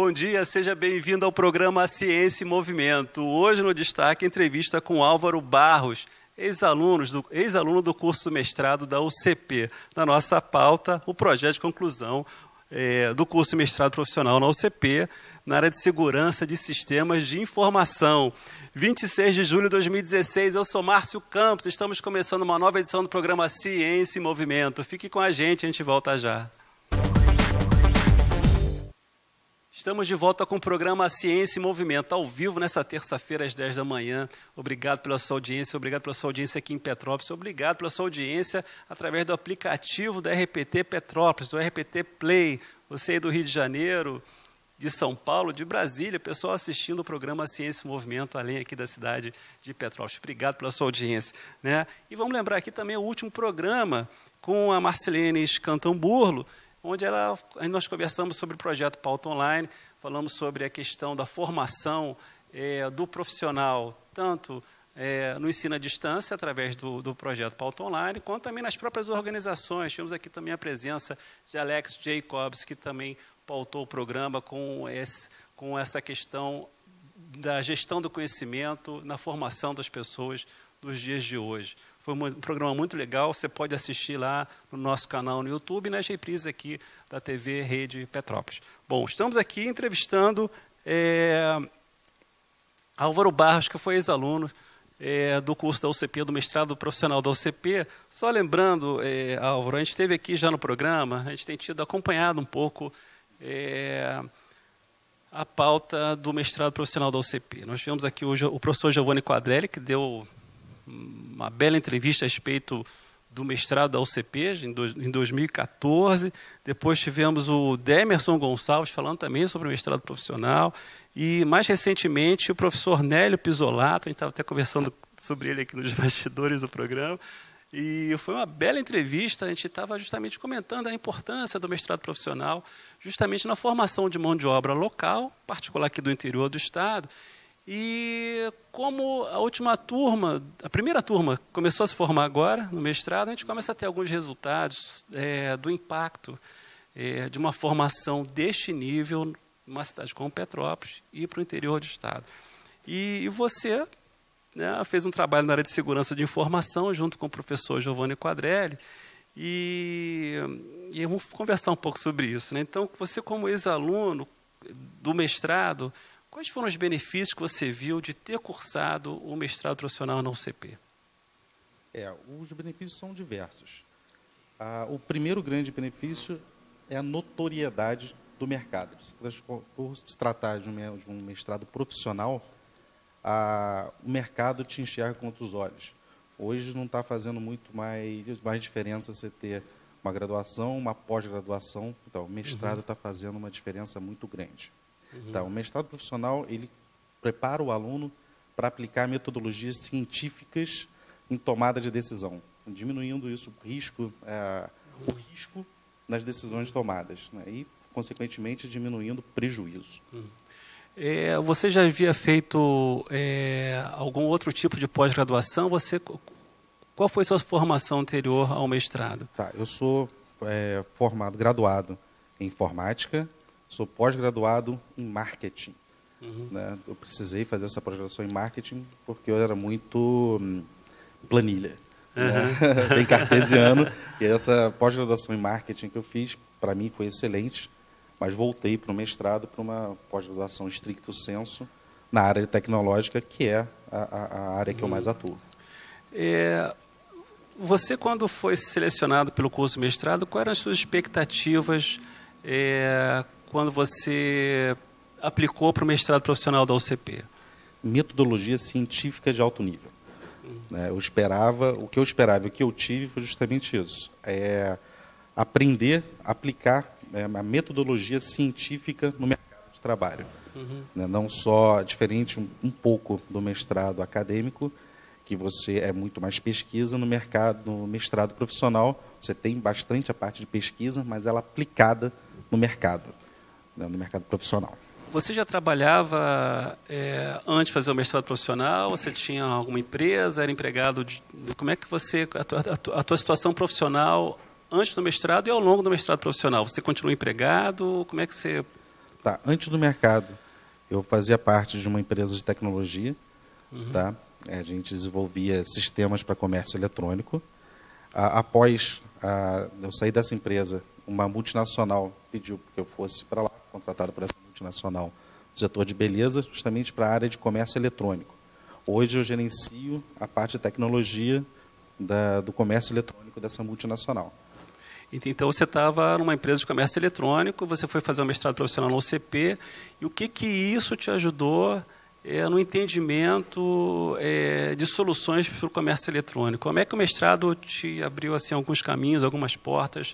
bom dia, seja bem-vindo ao programa Ciência em Movimento. Hoje no destaque, entrevista com Álvaro Barros, ex-aluno do curso mestrado da UCP. Na nossa pauta, o projeto de conclusão do curso mestrado profissional na UCP, na área de segurança de sistemas de informação. 26 de julho de 2016, eu sou Márcio Campos, estamos começando uma nova edição do programa Ciência em Movimento. Fique com a gente volta já. Estamos de volta com o programa Ciência em Movimento, ao vivo nessa terça-feira às 10 da manhã. Obrigado pela sua audiência, obrigado pela sua audiência aqui em Petrópolis, obrigado pela sua audiência através do aplicativo da RPT Petrópolis, do RPT Play. Você aí do Rio de Janeiro, de São Paulo, de Brasília, pessoal assistindo o programa Ciência em Movimento, além aqui da cidade de Petrópolis. Obrigado pela sua audiência, né? E vamos lembrar aqui também o último programa com a Marcelene Scantamburlo, onde nós conversamos sobre o projeto Pauta Online, falamos sobre a questão da formação do profissional, tanto no ensino à distância, através do projeto Pauta Online, quanto também nas próprias organizações. Tivemos aqui também a presença de Alex Jacobs, que também pautou o programa com essa questão da gestão do conhecimento na formação das pessoas dos dias de hoje. Foi um programa muito legal, você pode assistir lá no nosso canal no YouTube e nas reprises aqui da TV Rede Petrópolis. Bom, estamos aqui entrevistando Álvaro Barros, que foi ex-aluno do curso da UCP, do mestrado profissional da UCP. Só lembrando, Álvaro, a gente esteve aqui já no programa, a gente tem acompanhado um pouco a pauta do mestrado profissional da UCP. Nós tivemos aqui hoje o professor Giovanni Quadrelli, que deu uma bela entrevista a respeito do mestrado da UCP em 2014. Depois tivemos o Demerson Gonçalves falando também sobre o mestrado profissional. E, mais recentemente, o professor Nélio Pisolato, a gente estava até conversando sobre ele aqui nos bastidores do programa. E foi uma bela entrevista, a gente estava justamente comentando a importância do mestrado profissional, justamente na formação de mão de obra local, em particular aqui do interior do estado. E como a primeira turma começou a se formar agora no mestrado, a gente começa a ter alguns resultados do impacto de uma formação deste nível numa cidade como Petrópolis e para o interior do estado. E você, né, fez um trabalho na área de segurança de informação junto com o professor Giovanni Quadrelli e vamos conversar um pouco sobre isso, né? Então, você como ex-aluno do mestrado, quais foram os benefícios que você viu de ter cursado o mestrado profissional na UCP? Os benefícios são diversos. O primeiro grande benefício é a notoriedade do mercado. Por se tratar de um mestrado profissional, o mercado te enxerga com outros olhos. Hoje não está fazendo muito mais diferença você ter uma graduação, uma pós-graduação. Então, o mestrado está fazendo uma diferença muito grande. Então, o mestrado profissional, ele prepara o aluno para aplicar metodologias científicas em tomada de decisão, diminuindo isso, o risco nas decisões tomadas, né? E, consequentemente, diminuindo o prejuízo. Você já havia feito algum outro tipo de pós-graduação? Qual foi a sua formação anterior ao mestrado? Eu sou graduado em informática, sou pós-graduado em marketing. Né? Eu precisei fazer essa pós-graduação em marketing porque eu era muito planilha, né? Bem cartesiano. E essa pós-graduação em marketing que eu fiz, para mim, foi excelente, mas voltei para o mestrado, para uma pós-graduação stricto sensu, na área tecnológica, que é a área que eu mais atuo. Você, quando foi selecionado pelo curso mestrado, quais eram as suas expectativas quando você aplicou para o mestrado profissional da UCP? Metodologia científica de alto nível. O que eu esperava e o que eu tive foi justamente isso. Aprender, aplicar a metodologia científica no mercado de trabalho. Não só diferente um pouco do mestrado acadêmico, que você é muito mais pesquisa, no mestrado profissional, você tem bastante a parte de pesquisa, mas ela aplicada no mercado profissional. Você já trabalhava antes de fazer o mestrado profissional? Você tinha alguma empresa? Era empregado? Como é que a tua situação profissional antes do mestrado e ao longo do mestrado profissional? Você continua empregado? Como é que você Tá. Antes do mercado, eu fazia parte de uma empresa de tecnologia. Tá? A gente desenvolvia sistemas para comércio eletrônico. Após eu sair dessa empresa, uma multinacional pediu que eu fosse para lá, contratado por essa multinacional, no setor de beleza, justamente para a área de comércio eletrônico. Hoje eu gerencio a parte de tecnologia do comércio eletrônico dessa multinacional. Então, você estava numa empresa de comércio eletrônico, você foi fazer um mestrado profissional no UCP, e o que isso te ajudou no entendimento de soluções para o comércio eletrônico? Como é que o mestrado te abriu assim, alguns caminhos, algumas portas,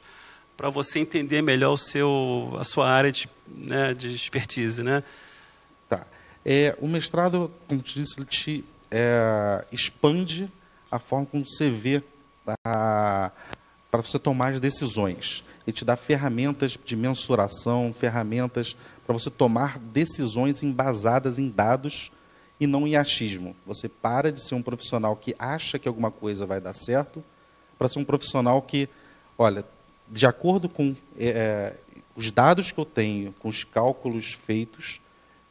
para você entender melhor a sua área de expertise, né? Tá. O mestrado, como te disse, ele te expande a forma como você vê para você tomar as decisões. Ele te dá ferramentas de mensuração, ferramentas para você tomar decisões embasadas em dados e não em achismo. Você para de ser um profissional que acha que alguma coisa vai dar certo para ser um profissional que, olha, de acordo com os dados que eu tenho, com os cálculos feitos,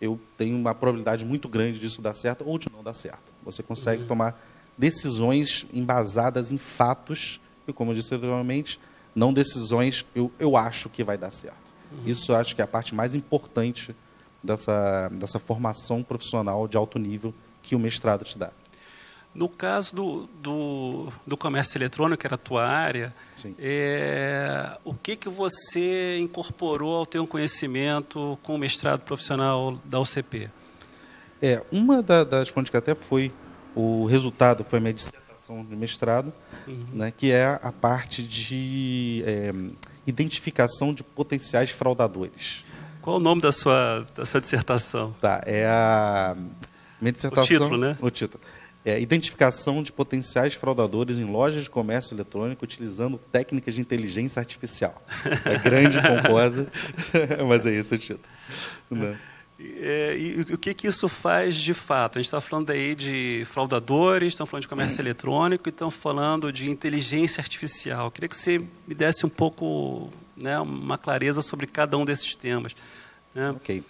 eu tenho uma probabilidade muito grande disso dar certo ou de não dar certo. Você consegue tomar decisões embasadas em fatos e, como eu disse anteriormente, não decisões eu acho que vai dar certo. Isso eu acho que é a parte mais importante dessa formação profissional de alto nível que o mestrado te dá. No caso do comércio eletrônico, que era a tua área, o que você incorporou ao teu conhecimento com o mestrado profissional da UCP? Uma das fontes que até foi o resultado, foi a minha dissertação de mestrado, né, que é a parte de identificação de potenciais fraudadores. Qual o nome da sua dissertação? Tá, a minha dissertação... O título, né? O título. Identificação de potenciais fraudadores em lojas de comércio eletrônico utilizando técnicas de inteligência artificial. É grande e pomposa, mas é esse o título. Né? E o que isso faz de fato? A gente está falando aí de fraudadores, estamos falando de comércio eletrônico e estamos falando de inteligência artificial. Eu queria que você me desse um pouco, né, uma clareza sobre cada um desses temas. Né? Ok.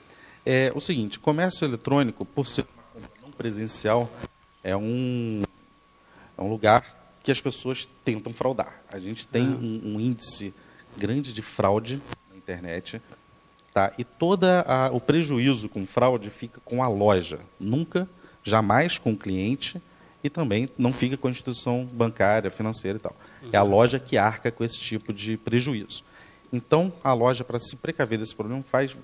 O seguinte, comércio eletrônico, por ser uma compra não presencial, é um lugar que as pessoas tentam fraudar. A gente tem um índice grande de fraude na internet, tá? E todo o prejuízo com fraude fica com a loja, nunca, jamais com o cliente e também não fica com a instituição bancária, financeira e tal. É a loja que arca com esse tipo de prejuízo. Então, a loja, para se precaver desse problema, faz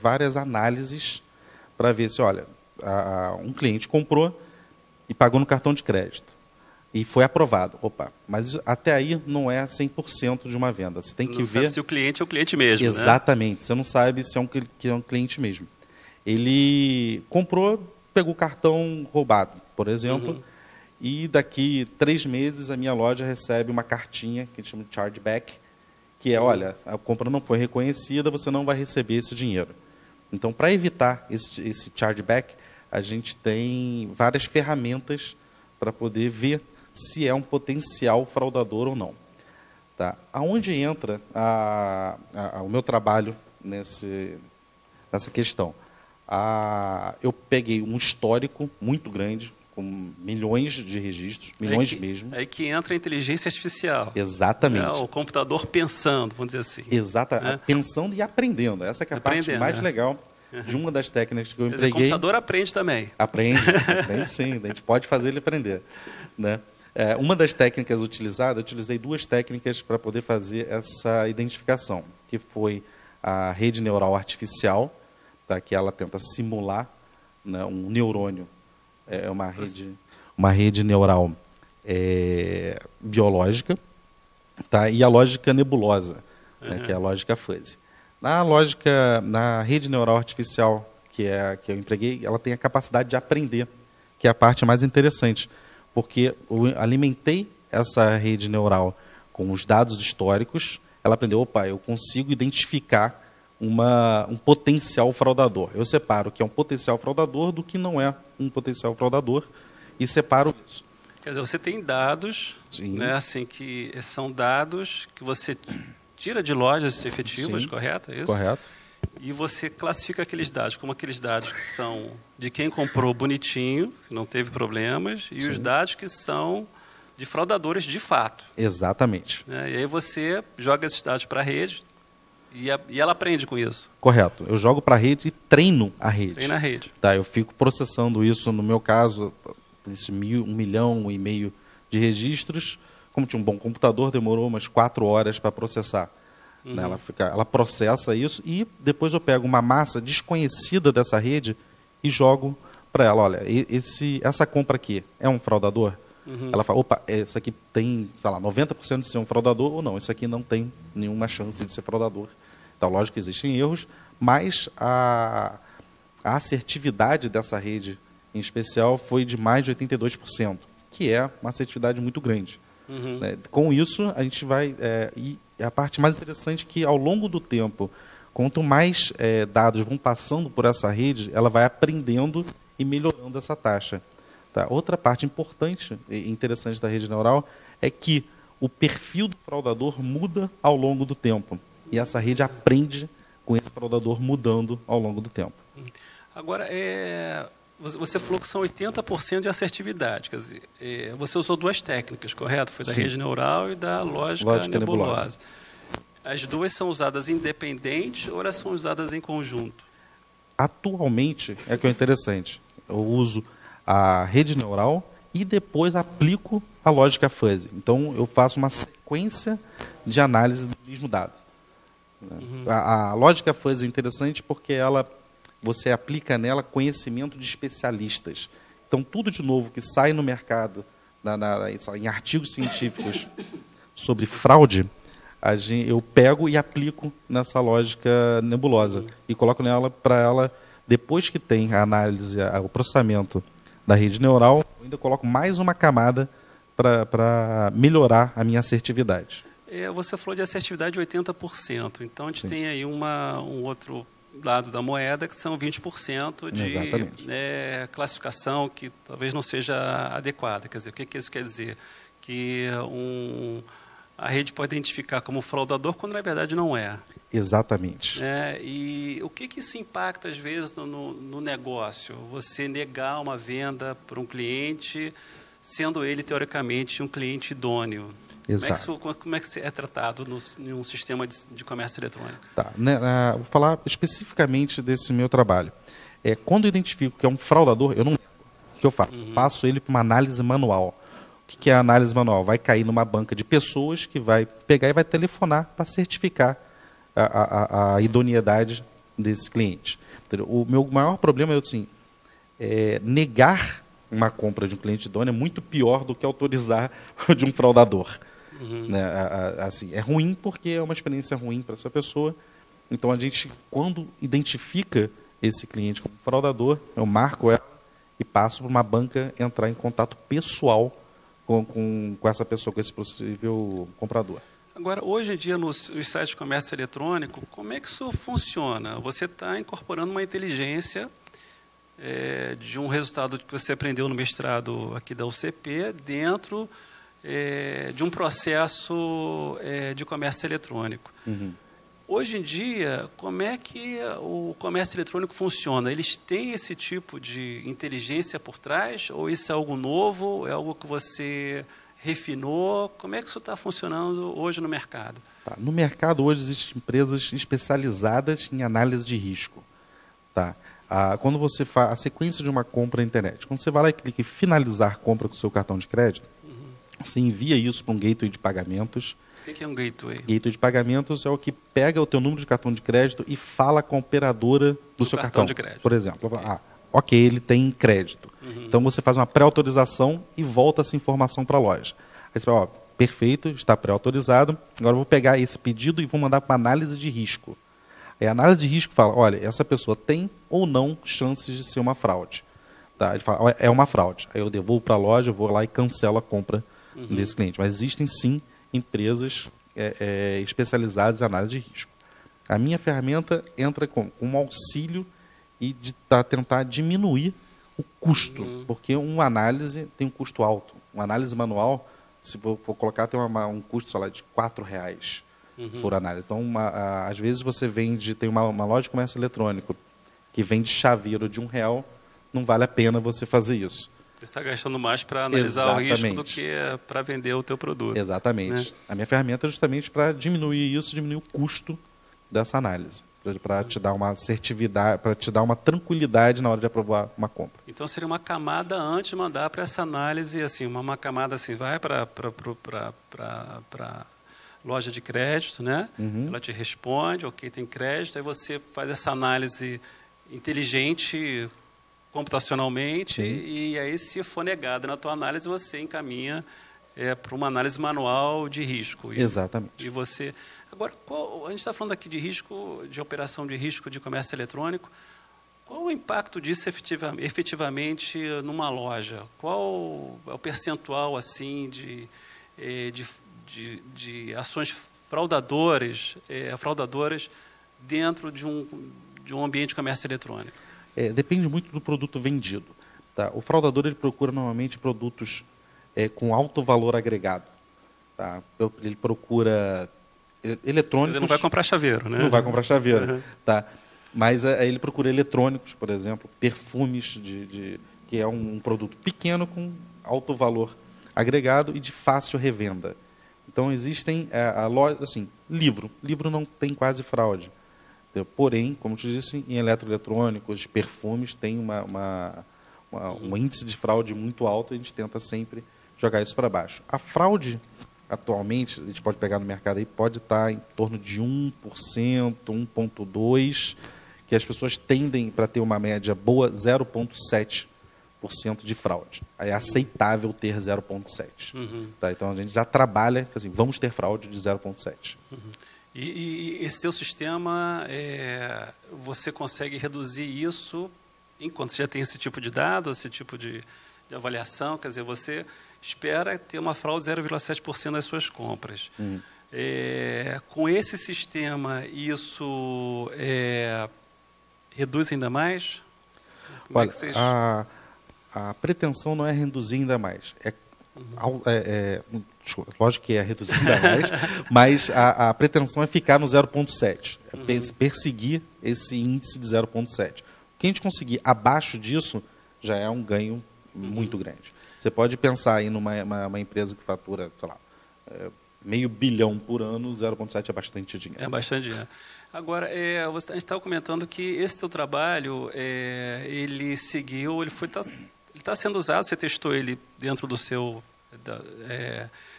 várias análises para ver se, olha, um cliente comprou e pagou no cartão de crédito. E foi aprovado. Opa, mas até aí não é 100% de uma venda. Você tem que ver... sabe se o cliente é o cliente mesmo. Exatamente. Né? Você não sabe se é um cliente mesmo. Ele comprou, pegou o cartão roubado, por exemplo, e daqui 3 meses a minha loja recebe uma cartinha, que a gente chama de chargeback, que é, olha, a compra não foi reconhecida, você não vai receber esse dinheiro. Então, para evitar esse chargeback, a gente tem várias ferramentas para poder ver se é um potencial fraudador ou não. Tá? Aonde entra o meu trabalho nessa questão? Eu peguei um histórico muito grande, com milhões de registros, milhões mesmo. Aí que entra a inteligência artificial. Exatamente. O computador pensando, vamos dizer assim. Exatamente. Pensando e aprendendo. Essa que é a parte mais legal de uma das técnicas que eu empreguei. O computador aprende também. Aprende sim. A gente pode fazer ele aprender. Né? Uma das técnicas utilizadas, eu utilizei 2 técnicas para poder fazer essa identificação, que foi a rede neural artificial, tá? Que ela tenta simular, né, um neurônio. É uma rede neural biológica, tá? E a lógica nebulosa, né, que é a lógica fuzzy. Na rede neural artificial que eu empreguei, ela tem a capacidade de aprender, que é a parte mais interessante, porque eu alimentei essa rede neural com os dados históricos, ela aprendeu, opa, eu consigo identificar um potencial fraudador. Eu separo o que é um potencial fraudador do que não é um potencial fraudador e separo isso. Quer dizer, você tem dados, né, assim, que são dados que você tira de lojas efetivas, Sim. correto? É isso? Correto. e você classifica aqueles dados como aqueles dados que são de quem comprou bonitinho, que não teve problemas, e os dados que são de fraudadores de fato. Exatamente. E aí você joga esses dados para a rede e ela aprende com isso. Correto. Eu jogo para a rede e treino a rede. Treina a rede. Tá, eu fico processando isso, no meu caso, esse 1,5 milhão de registros. Como tinha um bom computador, demorou umas 4 horas para processar. Né? Ela processa isso e depois eu pego uma massa desconhecida dessa rede e jogo para ela. Olha, essa compra aqui é um fraudador? Ela fala, opa, isso aqui tem, sei lá, 90% de ser um fraudador ou não, isso aqui não tem nenhuma chance de ser fraudador. Então, lógico que existem erros, mas a assertividade dessa rede, em especial, foi de mais de 82%, que é uma assertividade muito grande. Né? Com isso, a gente vai... e a parte mais interessante é que, ao longo do tempo, quanto mais dados vão passando por essa rede, ela vai aprendendo e melhorando essa taxa. Tá? Outra parte importante e interessante da rede neural é que o perfil do fraudador muda ao longo do tempo. E essa rede aprende com esse fraudador mudando ao longo do tempo. Agora, você falou que são 80% de assertividade. Quer dizer, você usou 2 técnicas, correto? Foi da rede neural e da lógica nebulosa. As duas são usadas independentes ou elas são usadas em conjunto? Atualmente, é que é interessante. Eu uso a rede neural e depois aplico a lógica fuzzy. Então, eu faço uma sequência de análise do mesmo dado. A lógica fuzzy é interessante porque você aplica nela conhecimento de especialistas. Então, tudo de novo que sai no mercado, em artigos científicos sobre fraude, eu pego e aplico nessa lógica nebulosa e coloco nela para ela, depois que tem a análise, o processamento da rede neural, eu ainda coloco mais uma camada para melhorar a minha assertividade. Você falou de assertividade de 80%, então a gente tem aí um outro lado da moeda que são 20% de classificação que talvez não seja adequada. Quer dizer, o que isso quer dizer? Que a rede pode identificar como fraudador quando na verdade não é. Exatamente. E o que isso impacta, às vezes, no negócio? Você negar uma venda para um cliente, sendo ele, teoricamente, um cliente idôneo. Exato. Como é que isso é tratado em um sistema de comércio eletrônico? Tá. Vou falar especificamente desse meu trabalho. Quando eu identifico que é um fraudador, eu não nego. O que eu faço? Passo ele para uma análise manual. O que é a análise manual? Vai cair numa banca de pessoas que vai pegar e vai telefonar para certificar a idoneidade desse cliente. O meu maior problema é assim, negar uma compra de um cliente idôneo é muito pior do que autorizar de um fraudador. Né? Assim, é ruim porque é uma experiência ruim para essa pessoa. Então, a gente, quando identifica esse cliente como fraudador, eu marco ela e passo para uma banca entrar em contato pessoal com essa pessoa, com esse possível comprador. Agora, hoje em dia, nos sites de comércio eletrônico, como é que isso funciona? Você está incorporando uma inteligência de um resultado que você aprendeu no mestrado aqui da UCP dentro de um processo de comércio eletrônico. Hoje em dia, como é que o comércio eletrônico funciona? Eles têm esse tipo de inteligência por trás? Ou isso é algo novo? É algo que você refinou? Como é que isso está funcionando hoje no mercado? No mercado, hoje, existem empresas especializadas em análise de risco. Tá? Quando você faz a sequência de uma compra na internet, quando você vai lá e clica em finalizar compra com o seu cartão de crédito, você envia isso para um gateway de pagamentos. O que é um gateway? Gateway de pagamentos é o que pega o teu número de cartão de crédito e fala com a operadora do seu cartão de crédito. Por exemplo, ok, ele tem crédito. Então você faz uma pré-autorização e volta essa informação para a loja. Aí você fala, perfeito, está pré-autorizado, agora eu vou pegar esse pedido e vou mandar para análise de risco. A análise de risco fala, olha, essa pessoa tem ou não chances de ser uma fraude. Tá? Ele fala, é uma fraude. Aí eu devolvo para a loja, eu vou lá e cancelo a compra desse cliente. Mas existem sim empresas especializadas em análise de risco. A minha ferramenta entra com um auxílio para tentar diminuir o custo, porque uma análise tem um custo alto. Uma análise manual, se for colocar, tem um custo, sei lá, de R$4. por análise. Então, às vezes você tem uma loja de comércio eletrônico que vende chaveiro de R$1, não vale a pena você fazer isso. Você está gastando mais para analisar o risco do que para vender o teu produto. Exatamente. Né? A minha ferramenta é justamente para diminuir isso, diminuir o custo dessa análise, para te dar uma assertividade, para te dar uma tranquilidade na hora de aprovar uma compra. Então seria uma camada antes de mandar para essa análise, assim, uma camada assim, vai para loja de crédito, né? Ela te responde, ok, tem crédito, aí você faz essa análise inteligente computacionalmente. Sim. E aí, se for negada na tua análise, você encaminha para uma análise manual de risco. Exatamente. E você... Agora, a gente está falando aqui de risco, de operação de risco de comércio eletrônico. Qual o impacto disso efetivamente numa loja? Qual é o percentual assim, de ações fraudadoras dentro de um ambiente de comércio eletrônico? Depende muito do produto vendido. Tá? O fraudador ele procura normalmente produtos com alto valor agregado. Tá? Ele procura eletrônicos... Você não vai comprar chaveiro, né? Não vai comprar chaveiro. Tá? Mas ele procura eletrônicos, por exemplo, perfumes, que é um produto pequeno com alto valor agregado e de fácil revenda. Então, existem a loja, assim, livro não tem quase fraude. Porém, como te disse, em eletroeletrônicos, perfumes, tem um índice de fraude muito alto e a gente tenta sempre jogar isso para baixo. A fraude, atualmente, a gente pode pegar no mercado aí, pode estar em torno de 1%, 1,2%, que as pessoas tendem, para ter uma média boa, 0,7% de fraude. Aí é aceitável ter 0,7%. Tá? Então, a gente já trabalha, assim, vamos ter fraude de 0,7%. E esse teu sistema, você consegue reduzir isso enquanto você já tem esse tipo de dado, esse tipo de avaliação? Quer dizer, você espera ter uma fraude de 0,7% das suas compras. Com esse sistema, isso reduz ainda mais? Olha, a pretensão não é reduzir ainda mais. Lógico que é reduzir ainda mais, mas a pretensão é ficar no 0,7%. Perseguir esse índice de 0,7%. O que a gente conseguir abaixo disso já é um ganho muito grande. Você pode pensar aí numa empresa que fatura, sei lá, R$500 milhão por ano, 0,7% é bastante dinheiro. É bastante dinheiro. Agora, a gente estava comentando que esse teu trabalho, ele seguiu, ele está sendo usado, você testou ele dentro do seu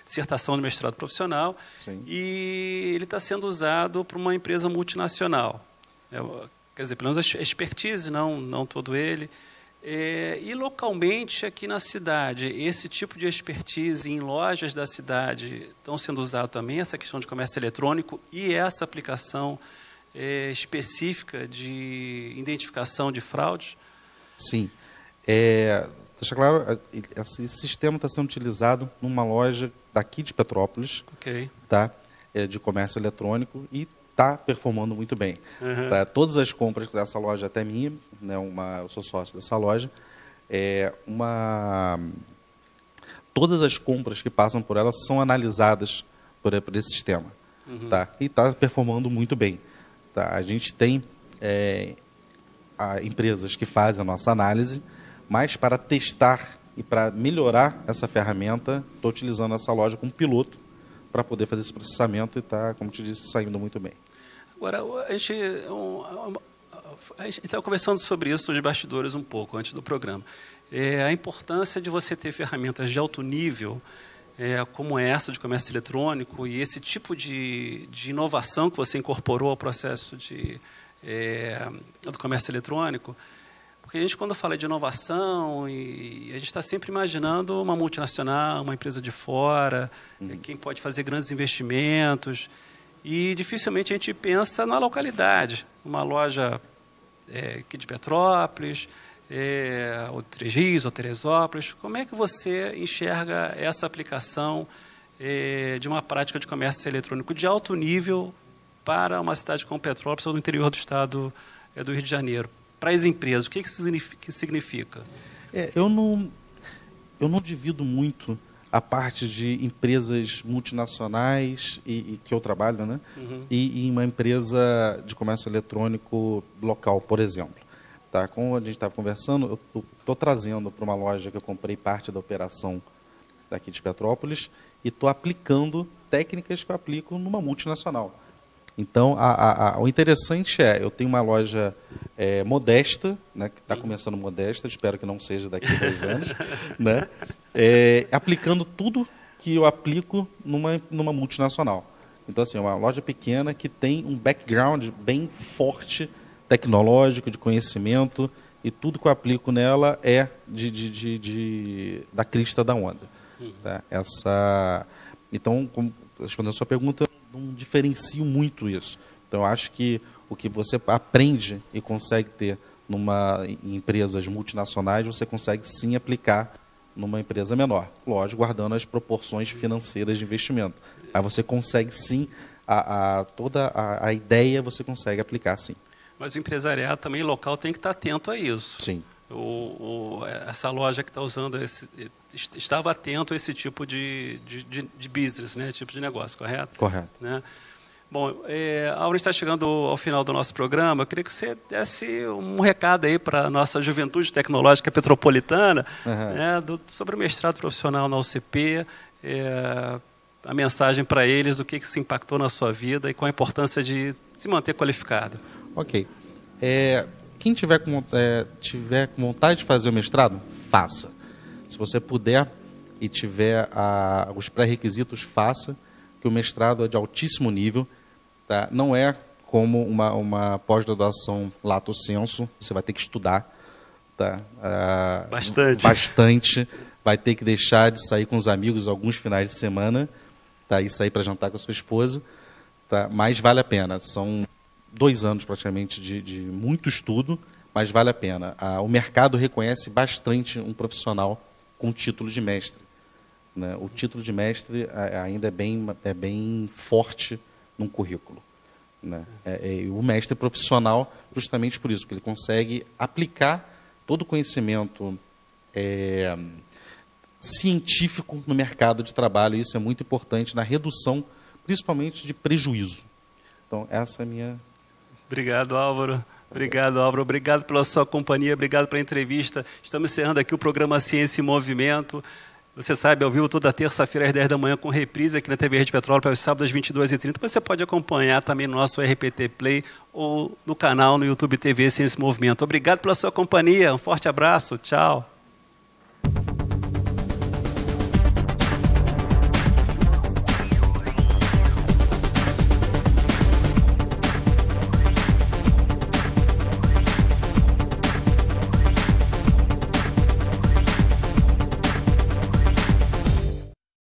dissertação de mestrado profissional. Sim. E ele está sendo usado por uma empresa multinacional. Quer dizer, pelo menos a expertise, não todo ele. E localmente, aqui na cidade, esse tipo de expertise em lojas da cidade estão sendo usado também, essa questão de comércio eletrônico e essa aplicação específica de identificação de fraudes? Sim. Deixa claro, esse sistema está sendo utilizado numa loja daqui de Petrópolis, tá? De comércio eletrônico, e está performando muito bem. Tá? Todas as compras dessa loja, até minha, né, eu sou sócio dessa loja, todas as compras que passam por ela são analisadas por esse sistema. Tá? E está performando muito bem. Tá? A gente tem empresas que fazem a nossa análise, mas para testar e para melhorar essa ferramenta, estou utilizando essa loja como piloto para poder fazer esse processamento e está, como te disse, saindo muito bem. Agora, a gente estava conversando sobre isso nos bastidores um pouco, antes do programa. A importância de você ter ferramentas de alto nível, como essa de comércio eletrônico, e esse tipo de inovação que você incorporou ao processo do comércio eletrônico. Porque a gente, quando fala de inovação, a gente está sempre imaginando uma multinacional, uma empresa de fora, quem pode fazer grandes investimentos, e dificilmente a gente pensa na localidade. Uma loja aqui de Petrópolis, ou Três Rios, ou Teresópolis. Como é que você enxerga essa aplicação de uma prática de comércio eletrônico de alto nível para uma cidade como Petrópolis ou no interior do estado do Rio de Janeiro? Para as empresas, o que isso significa? Eu não divido muito a parte de empresas multinacionais, que eu trabalho, né? E uma empresa de comércio eletrônico local, por exemplo. Tá? Como a gente estava conversando, eu estou trazendo para uma loja que eu comprei parte da operação daqui de Petrópolis e estou aplicando técnicas que eu aplico numa multinacional. Então, o interessante eu tenho uma loja modesta, né, que está começando modesta, espero que não seja daqui a 2 anos, né, aplicando tudo que eu aplico numa multinacional. Então, assim, é uma loja pequena que tem um background bem forte, tecnológico, de conhecimento, e tudo que eu aplico nela é da crista da onda. Tá? Então, respondendo a sua pergunta, eu não diferencio muito isso. Então, eu acho que o que você aprende e consegue ter em empresas multinacionais, você consegue sim aplicar numa empresa menor. Lógico, guardando as proporções financeiras de investimento. Aí você consegue sim, toda a ideia você consegue aplicar sim. Mas o empresariado também local tem que estar atento a isso. Sim. Essa loja que está usando estava atento a esse tipo de business, né? Tipo de negócio, correto? Correto. Né? Bom, a hora está chegando ao final do nosso programa. Eu queria que você desse um recado aí para a nossa juventude tecnológica petropolitana, né, sobre o mestrado profissional na UCP, a mensagem para eles do que isso impactou na sua vida e qual a importância de se manter qualificado. Ok. Quem tiver com vontade de fazer o mestrado, faça. Se você puder e tiver os pré-requisitos, faça, que o mestrado é de altíssimo nível. Tá? Não é como uma pós-graduação lato sensu, você vai ter que estudar. Tá? Bastante. Vai ter que deixar de sair com os amigos alguns finais de semana, tá? E sair para jantar com a sua esposa. Tá? Mas vale a pena. São 2 anos praticamente de muito estudo, mas vale a pena. O mercado reconhece bastante um profissional com título de mestre. Né? O título de mestre ainda é bem forte num currículo. Né? O mestre profissional, justamente por isso, porque ele consegue aplicar todo o conhecimento científico no mercado de trabalho. E isso é muito importante na redução, principalmente, de prejuízo. Então, essa é a minha... Obrigado, Álvaro. Obrigado pela sua companhia, obrigado pela entrevista. Estamos encerrando aqui o programa Ciência em Movimento. Você sabe, ao vivo toda terça-feira às 10 da manhã com reprise aqui na TV Rede Petrópolis, aos sábados às 22h30. Você pode acompanhar também no nosso RPT Play ou no canal no YouTube TV Ciência em Movimento. Obrigado pela sua companhia, um forte abraço, tchau.